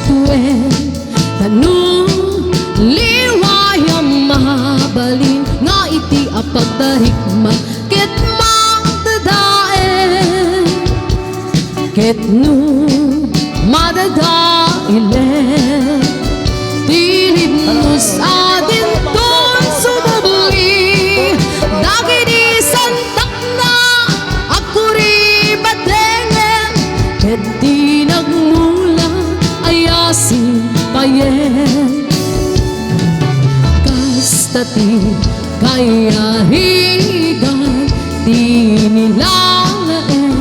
tuwen tanong liwayang mabalin nga iti apagdarikma ket magdadaen ket no madadailen tilid mo sa dinton sumubli dagiti santak na akuri batengen ket di nagmula ayasin payen kastati kaya higan di nilalaen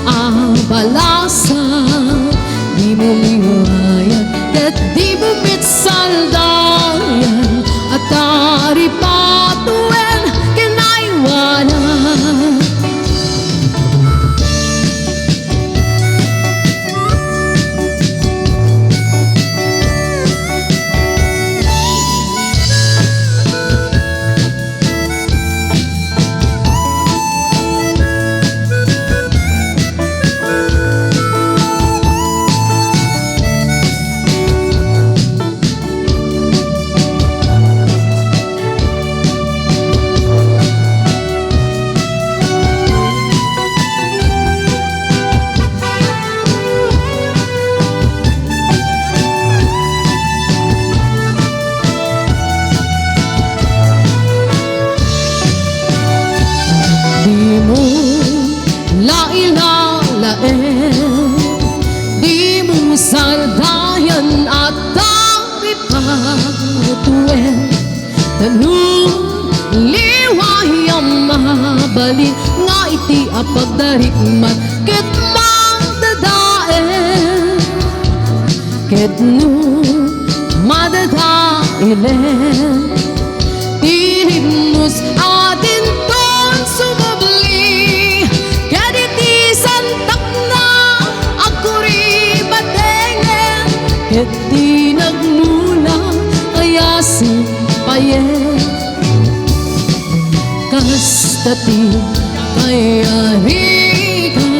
ang balasan di mo liwayan ket di mo mitsaldayan at aripatuen kinaiwanan di mo saldayan at aripatuen tanong liwayang mabalin nga iti apagdarikman ket magdadaen ket no madadailen tilid mo sa dinton sumubli ket iti santak na akuri batengen ket di nagmula ayasin payen kastati kaya higan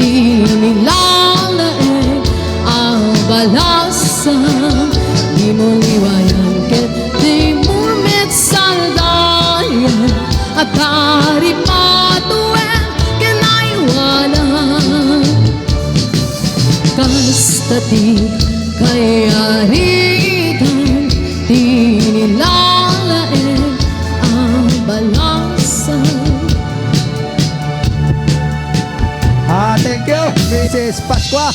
di nilalaen ang balasan di mo liwayan ket di mo mitsaldayan at aripatuen kinaiwanan kastati kaya higan di nilalaen ang balasan. Thank you, Mrs. Pasqua.